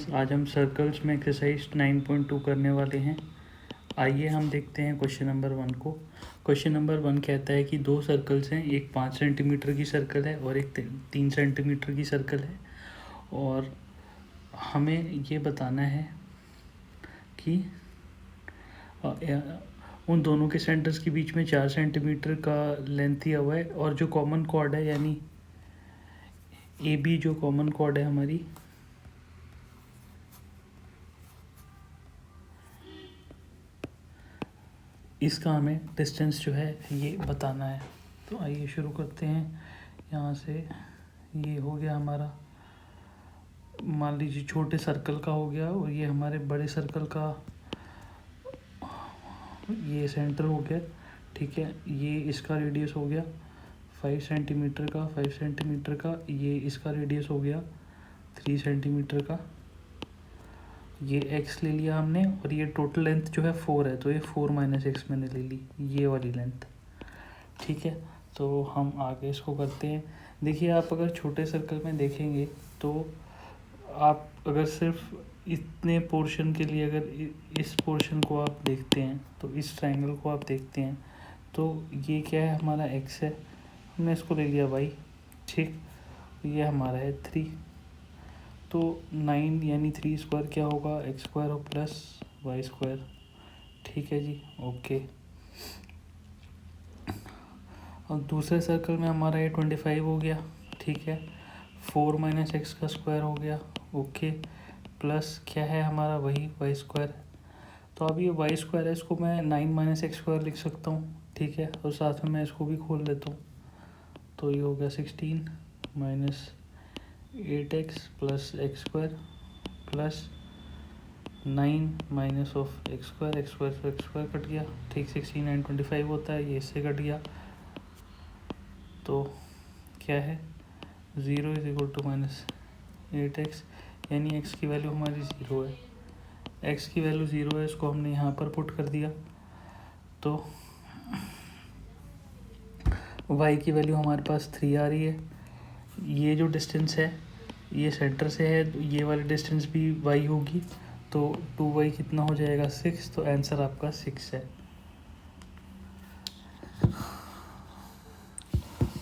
आज हम सर्कल्स में एक्सरसाइज 9.2 करने वाले हैं। आइए हम देखते हैं क्वेश्चन नंबर 1 को। क्वेश्चन नंबर 1 कहता है कि दो सर्कल्स हैं, एक 5 सेंटीमीटर की सर्कल है और एक 3 सेंटीमीटर की सर्कल है, और हमें ये बताना है कि उन दोनों के सेंटर्स के बीच में 4 सेंटीमीटर का लेंथ दिया हुआ है, और जो कॉमन कॉर्ड है यानी ए बी जो कॉमन कॉर्ड है हमारी, इसका हमें डिस्टेंस जो है ये बताना है। तो आइए शुरू करते हैं। यहाँ से ये हो गया हमारा, मान लीजिए छोटे सर्कल का हो गया, और ये हमारे बड़े सर्कल का ये सेंटर हो गया। ठीक है, ये इसका रेडियस हो गया 5 सेंटीमीटर का, 5 सेंटीमीटर का। ये इसका रेडियस हो गया 3 सेंटीमीटर का। ये x ले लिया हमने, और ये टोटल लेंथ जो है 4 है, तो ये 4 - x मैंने ले ली, ये वाली लेंथ। ठीक है, तो हम आगे इसको करते हैं। देखिए, आप अगर छोटे सर्कल में देखेंगे तो आप अगर सिर्फ इतने पोर्शन के लिए अगर इस पोर्शन को आप देखते हैं, तो इस ट्रायंगल को आप देखते हैं, तो ये क्या है, हमारा x है, हमने इसको ले लिया y। ठीक, ये हमारा है 3, तो 9 यानी 3 स्क्वायर क्या होगा, x स्क्वायर और प्लस वाई स्क्वायर। ठीक है जी, ओके। और दूसरे सर्कल में हमारा ये 25 हो गया। ठीक है, 4 - x का स्क्वायर हो गया, ओके, प्लस क्या है हमारा, वही वाई स्क्वायर। तो अब ये वाई स्क्वायर है, इसको मैं 9 - x स्क्वायर लिख सकता हूँ। ठीक है, और साथ में मैं इसको भी खोल लेता हूँ, तो ये हो गया 16 - 8x plus x square plus 9 - of x square, x square से x स्क्वायर कट गया। ठीक, 16 9 25 होता है, ये इससे कट गया, तो क्या है, 0 = -8x, यानी x की वैल्यू हमारी 0 है। x की वैल्यू 0 है, इसको हमने यहाँ पर पुट कर दिया, तो y की वैल्यू हमारे पास 3 आ रही है। ये जो डिस्टेंस है ये सेंटर से है, ये वाली डिस्टेंस भी y होगी, तो 2y कितना हो जाएगा, 6। तो आंसर आपका 6 है।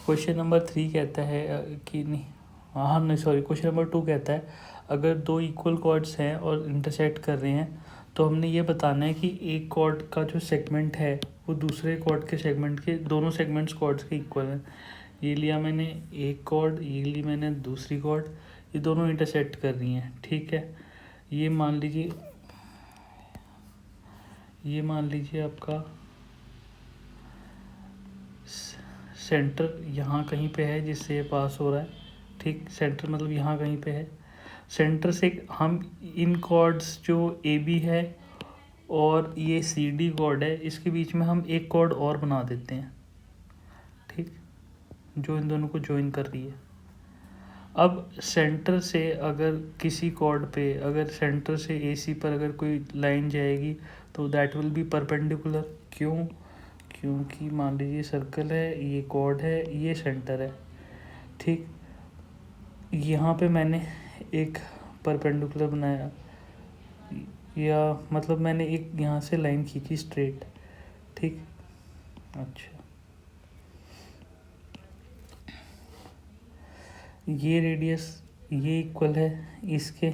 क्वेश्चन नंबर 3 कहता है कि नहीं, हाँ नहीं सॉरी, क्वेश्चन नंबर 2 कहता है अगर दो इक्वल कॉर्ड्स हैं और इंटरसेक्ट कर रहे हैं, तो हमने ये बताना है कि एक कॉर्ड का जो सेगमेंट है वो दूसरे कॉर्ड के सेगमेंट के, दोनों सेगमेंट्स कॉर्ड्स के इक्वल हैं। ये लिया मैंने एक कॉर्ड, ये ली मैंने दूसरी कॉर्ड, ये दोनों इंटरसेक्ट कर रही हैं। ठीक है, ये मान लीजिए आपका सेंटर यहाँ कहीं पे है जिससे ये पास हो रहा है। ठीक, सेंटर मतलब यहाँ कहीं पे है। सेंटर से हम इन कॉर्ड्स जो ए बी है और ये सी डी कॉर्ड है, इसके बीच में हम एक कॉर्ड और बना देते हैं। ठीक, जो इन दोनों को ज्वाइन कर रही है। अब सेंटर से अगर किसी कॉर्ड पे, अगर सेंटर से ए सी पर अगर कोई लाइन जाएगी, तो दैट विल बी परपेंडिकुलर। क्यों? क्योंकि मान लीजिए सर्कल है, ये कॉर्ड है, ये सेंटर है। ठीक, यहाँ पे मैंने एक परपेंडिकुलर बनाया, या मतलब मैंने एक यहाँ से लाइन खींची स्ट्रेट। ठीक, अच्छा, ये रेडियस ये इक्वल है इसके,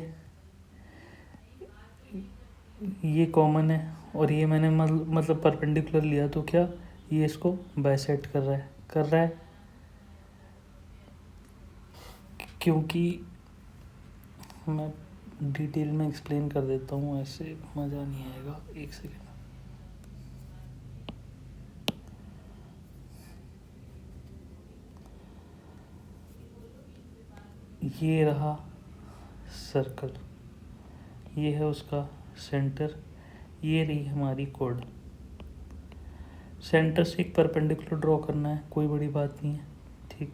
ये कॉमन है, और ये मैंने मतलब परपेंडिकुलर लिया, तो क्या ये इसको बाइसेक्ट कर रहा है, क्योंकि मैं डिटेल में एक्सप्लेन कर देता हूँ, ऐसे मज़ा नहीं आएगा। एक सेकेंड, ये रहा सर्कल, ये है उसका सेंटर, ये रही हमारी कॉर्ड। सेंटर से एक परपेंडिकुलर ड्रॉ करना है, कोई बड़ी बात नहीं है। ठीक,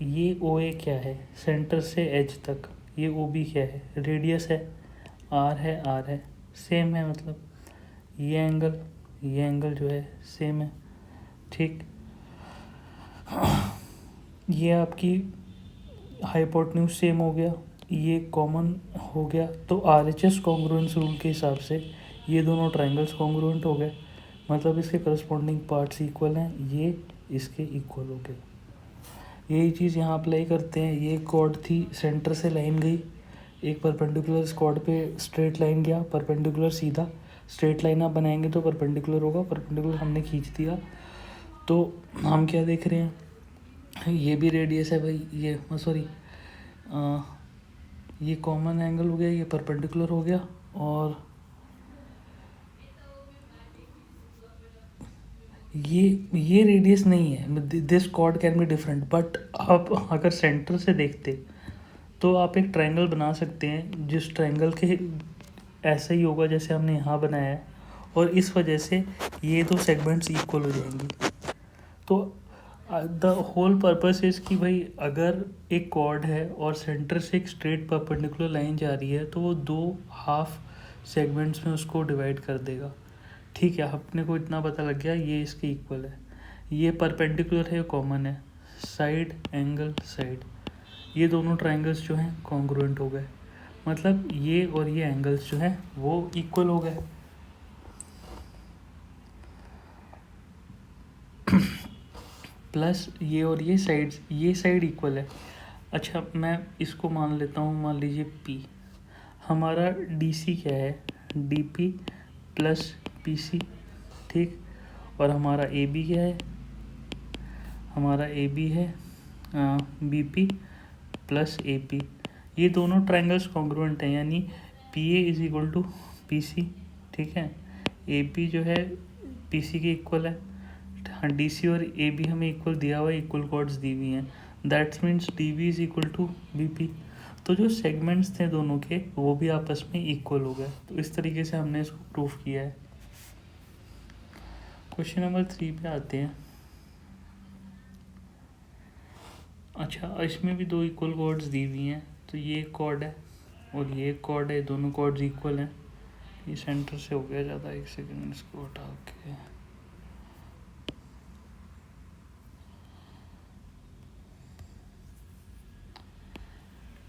ये ओ ए क्या है, सेंटर से एज तक, ये ओ बी क्या है, रेडियस है, आर है, सेम है, मतलब ये एंगल जो है सेम है। ठीक, ये आपकी हाइपोटेन्यूज सेम हो गया, ये कॉमन हो गया, तो RHS कॉन्ग्रुएंस रूल के हिसाब से ये दोनों ट्रायंगल्स कॉन्ग्रुएंट हो गए, मतलब इसके करस्पॉन्डिंग पार्ट्स इक्वल हैं, ये इसके इक्वल हो गए। यही चीज़ यहाँ अप्लाई करते हैं। ये कॉर्ड थी, सेंटर से लाइन गई, एक परपेंडिकुलर इस कॉर्ड पे स्ट्रेट लाइन गया, परपेंडिकुलर सीधा स्ट्रेट लाइन आप बनाएंगे तो परपेंडिकुलर होगा, परपेंडिकुलर हमने खींच दिया। तो हम क्या देख रहे हैं, ये भी रेडियस है भाई, ये सॉरी ये कॉमन एंगल हो गया, ये परपेंडिकुलर हो गया, और ये रेडियस नहीं है। This cord can be different, but आप अगर सेंटर से देखते तो आप एक ट्रायंगल बना सकते हैं जिस ट्रायंगल के ऐसा ही होगा जैसे हमने यहाँ बनाया है, और इस वजह से ये दो सेगमेंट्स इक्वल हो जाएंगी। तो द होल पर्पस इज़ कि भाई अगर एक कॉर्ड है और सेंटर से एक स्ट्रेट परपेंडिकुलर लाइन जा रही है तो वो दो हाफ सेगमेंट्स में उसको डिवाइड कर देगा। ठीक है, अपने को इतना पता लग गया, ये इसके इक्वल है, ये परपेंडिकुलर है, कॉमन है, साइड एंगल साइड, ये दोनों ट्रायंगल्स जो हैं कॉन्ग्रुएंट हो गए, मतलब ये और ये एंगल्स जो हैं वो इक्वल हो गए। प्लस ये और ये साइड इक्वल है। अच्छा, मैं इसको मान लेता हूँ, मान लीजिए P, हमारा DC क्या है, DP प्लस PC, ठीक, और हमारा AB क्या है, हमारा AB है BP प्लस AP। ये दोनों ट्रायंगल्स कॉन्ग्रुएंट हैं, यानी PA is equal to PC, ठीक है, AP जो है PC के इक्वल है। हाँ, DC और AB हमें इक्वल दिया हुआ है, इक्वल कॉर्ड्स दी हुई हैं, that's means DB is equal to BP। तो जो सेगमेंट्स थे दोनों के वो भी आपस में इक्वल हो गए। तो इस तरीके से हमने इसको प्रूफ किया है। क्वेश्चन नंबर 3 पे आते हैं। अच्छा, इसमें भी दो इक्वल कॉर्ड्स दी हुई हैं, तो ये एक कॉर्ड है और ये एक कॉर्ड है, दोनों कॉर्ड्स इक्वल हैं। ये सेंटर से हो गया ज़्यादा, एक सेकेंड इसको हटा के,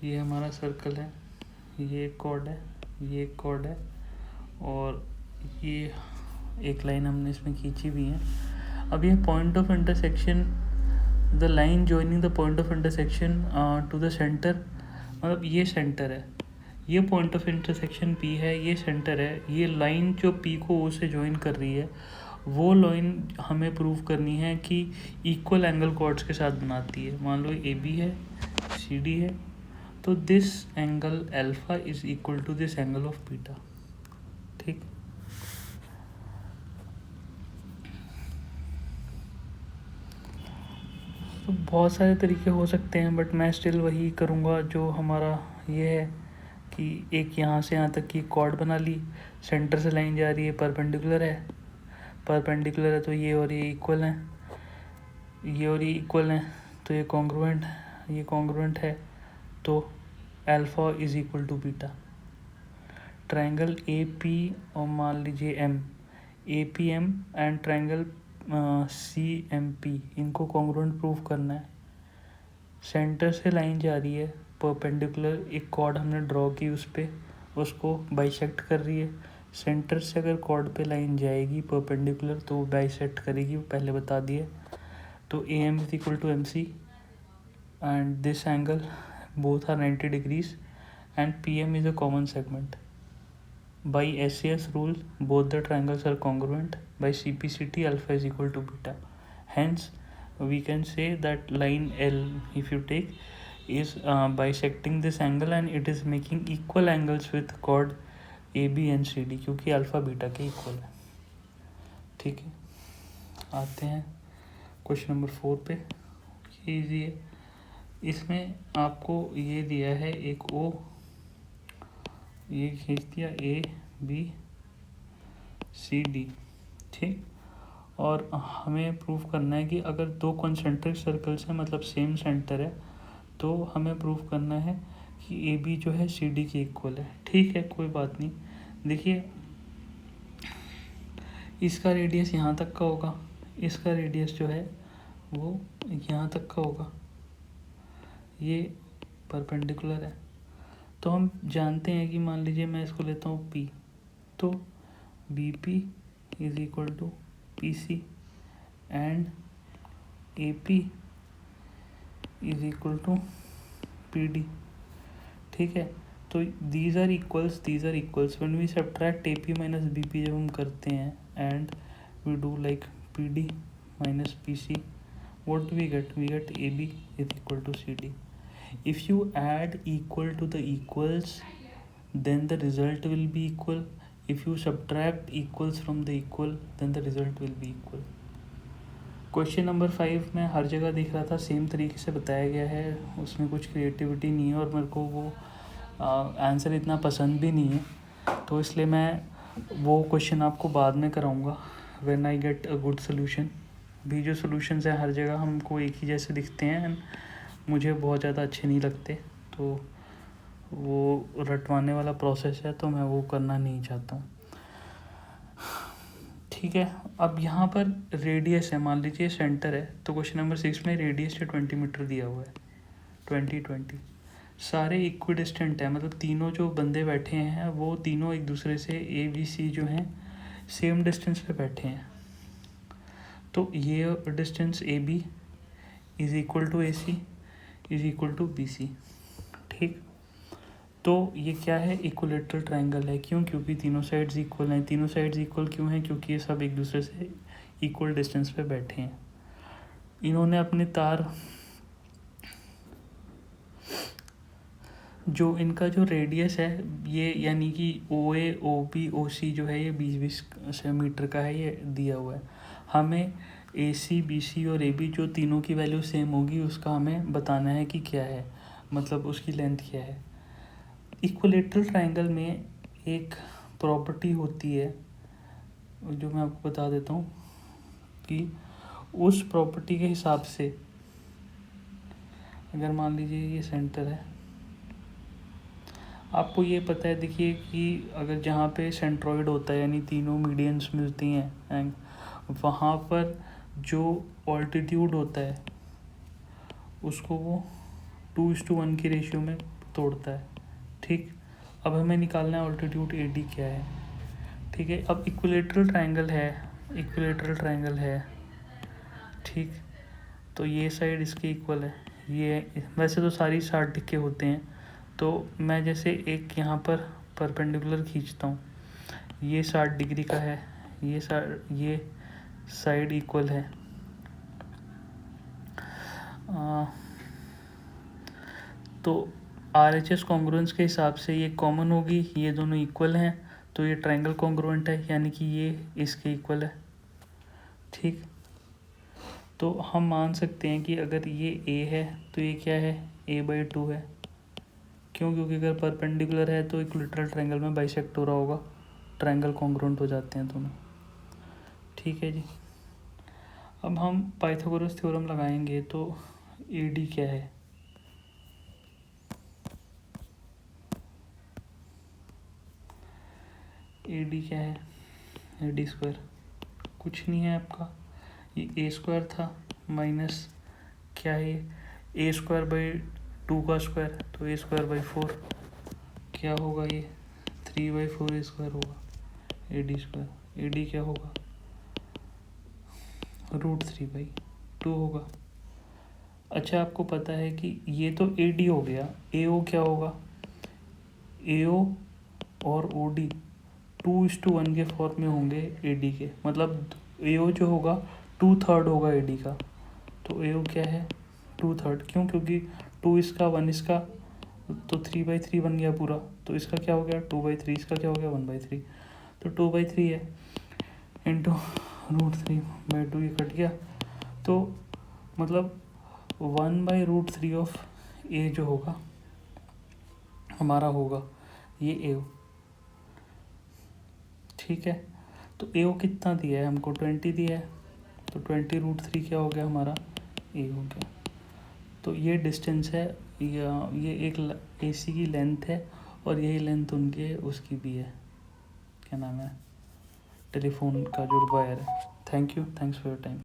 ये हमारा सर्कल है, ये एक कॉर्ड है, ये एक कॉर्ड है, और ये एक लाइन हमने इसमें खींची भी है। अब ये point of intersection, the line joining the point of intersection to the centre, मतलब ये सेंटर है, ये पॉइंट ऑफ इंटरसेक्शन P है, ये सेंटर है, ये लाइन जो P को O से ज्वाइन कर रही है वो लाइन हमें प्रूव करनी है कि इक्वल एंगल कॉर्ड्स के साथ बनाती है। मान लो AB है, CD है, तो this angle alpha is equal to this angle of beta, ठीक। तो बहुत सारे तरीके हो सकते हैं, बट मैं स्टिल वही करूँगा जो हमारा ये है कि एक यहाँ से यहाँ तक की कॉर्ड बना ली, सेंटर से लाइन जा रही है, परपेंडिकुलर है तो ये और ये इक्वल हैं, ये और ये इक्वल हैं, तो ये कॉन्ग्रुएंट है, तो alpha is equal to beta. Triangle AP और मान लीजिए APM एंड ट्रायंगल CMP, इनको कॉन्ग्रुएंट प्रूफ करना है। सेंटर से लाइन जा रही है परपेंडिकुलर, एक कॉर्ड हमने ड्रॉ की, उस पर उसको बाइसेक्ट कर रही है। सेंटर से अगर कॉर्ड पे लाइन जाएगी परपेंडिकुलर तो वो बाइसेक्ट करेगी, वो पहले बता दिए। तो AM is equal to MC and this angle both are 90 degrees and PM is a common segment. By SAS rule, both the triangles are congruent. By CPCT, alpha is equal to beta. Hence, we can say that line L, if you take, is bisecting this angle and it is making equal angles with chord AB and CD, क्योंकि alpha beta के equal है, ठीक है। आते हैं question number 4 पे। ये easy है, इसमें आपको ये दिया है एक O, ये खींच दिया ABCD, ठीक, और हमें प्रूफ करना है कि अगर दो कॉन्सेंट्रिक सर्कल्स हैं, मतलब सेम सेंटर है, तो हमें प्रूफ करना है कि AB जो है CD के इक्वल है। ठीक है, कोई बात नहीं। देखिए, इसका रेडियस यहाँ तक का होगा, इसका रेडियस जो है वो यहाँ तक का होगा, ये परपेंडिकुलर है, तो हम जानते हैं कि मान लीजिए मैं इसको लेता हूँ P, तो BP is equal to PC and AP is equal to PD। ठीक है, तो these are equals when we subtract AP minus BP जब हम करते हैं and we do like PD minus PC, what do we get? We get AB is equal to CD. If you add equal to the equals, then the result will be equal. If you subtract equals from the equal, then the result will be equal. Question number 5 में हर जगह दिख रहा था same तरीके से बताया गया है, उसमें कुछ क्रिएटिविटी नहीं है और मेरे को वो आंसर इतना पसंद भी नहीं है, तो इसलिए मैं वो क्वेश्चन आपको बाद में कराऊंगा when I get a good solution. भी जो सोल्यूशंस हैं हर जगह हमको एक ही जैसे दिखते हैं एंड मुझे बहुत ज़्यादा अच्छे नहीं लगते, तो वो रटवाने वाला प्रोसेस है, तो मैं वो करना नहीं चाहता हूँ। ठीक है, अब यहाँ पर रेडियस है, मान लीजिए सेंटर है, तो क्वेश्चन नंबर 6 में रेडियस है 20 मीटर दिया हुआ है, 20 सारे इक्विडिस्टेंट है, मतलब तीनों जो बंदे बैठे हैं वो तीनों एक दूसरे से ABC जो हैं सेम डिस्टेंस पे बैठे हैं। तो ये distance AB is equal to AC is equal to BC। ठीक, तो ये क्या है? इक्विलेटरल ट्रायंगल है। क्यों? क्योंकि तीनों साइड्स इक्वल हैं। तीनों साइड्स इक्वल क्यों हैं? क्योंकि ये सब एक दूसरे से इक्वल डिस्टेंस पे बैठे हैं। इन्होंने अपने तार, जो इनका जो रेडियस है ये, यानी कि OA OB OC जो है ये 20-20 मीटर का है, ये दिया हुआ है। हमें AC BC और AB जो तीनों की वैल्यू सेम होगी उसका हमें बताना है कि क्या है, मतलब उसकी लेंथ क्या है। इक्विलेटरल ट्रायंगल में एक प्रॉपर्टी होती है जो मैं आपको बता देता हूँ कि उस प्रॉपर्टी के हिसाब से अगर मान लीजिए ये सेंटर है, आपको ये पता है, देखिए कि अगर जहाँ पे सेंट्रॉइड होता है यानी तीनों मीडियंस मिलती हैं एंड वहाँ पर जो ऑल्टीट्यूड होता है उसको वो 2:1 की रेशियो में तोड़ता है। ठीक, अब हमें निकालना है ऑल्टीट्यूड AD क्या है। ठीक है, अब इक्विलेटरल ट्रायंगल है। ठीक, तो ये साइड इसके इक्वल है, ये वैसे तो सारी 60 डिग्री होते हैं, तो मैं जैसे एक यहाँ पर परपेंडिकुलर खींचता हूँ, ये 60 डिग्री का है, ये साइड इक्वल है। तो RHS कॉन्ग्रुएंस के हिसाब से ये कॉमन होगी, ये दोनों इक्वल हैं, तो ये ट्रायंगल कॉन्ग्रुएंट है, यानी कि ये इसके इक्वल है। ठीक, तो हम मान सकते हैं कि अगर ये A है तो ये क्या है? A/2 है। क्यों? क्योंकि अगर परपेंडिकुलर है तो इक्विलेटरल ट्रायंगल में बाइसेक्ट हो रहा होगा, ट्रायंगल कॉन्ग्रुएंट हो जाते हैं दोनों। ठीक है जी, अब हम पाइथागोरस थ्योरम लगाएंगे, तो AD क्या है? AD क्या है? AD स्क्वायर कुछ नहीं है आपका, ये A² था माइनस क्या है, A²/2 का स्क्वायर, तो A²/4 क्या होगा? ये 3/4 होगा AD स्क्वायर। AD क्या होगा? √3/2 होगा। अच्छा, आपको पता है कि ये तो AD हो गया, AO क्या होगा? AO और OD 2:1 के फॉर्म में होंगे AD के, मतलब AO जो होगा 2/3 होगा AD का, तो AO क्या है? 2/3। क्यों? क्योंकि 2 इसका 1 इसका, तो 3/3 बन गया पूरा, तो इसका क्या हो गया? 2/3, इसका क्या हो गया? 1/3, तो 2/3 है इंटू √3/2, ये कट गया, तो मतलब 1/√3 ऑफ A जो होगा हमारा होगा ये AO। ठीक है, तो AO कितना दिया है हमको? 20 दिया है, तो 20√3 क्या हो गया हमारा? A हो गया। तो ये डिस्टेंस है, ये एक AC की लेंथ है और यही लेंथ उनके उसकी भी है, क्या नाम है, टेलीफोन का जो वायर है। Thanks for your time.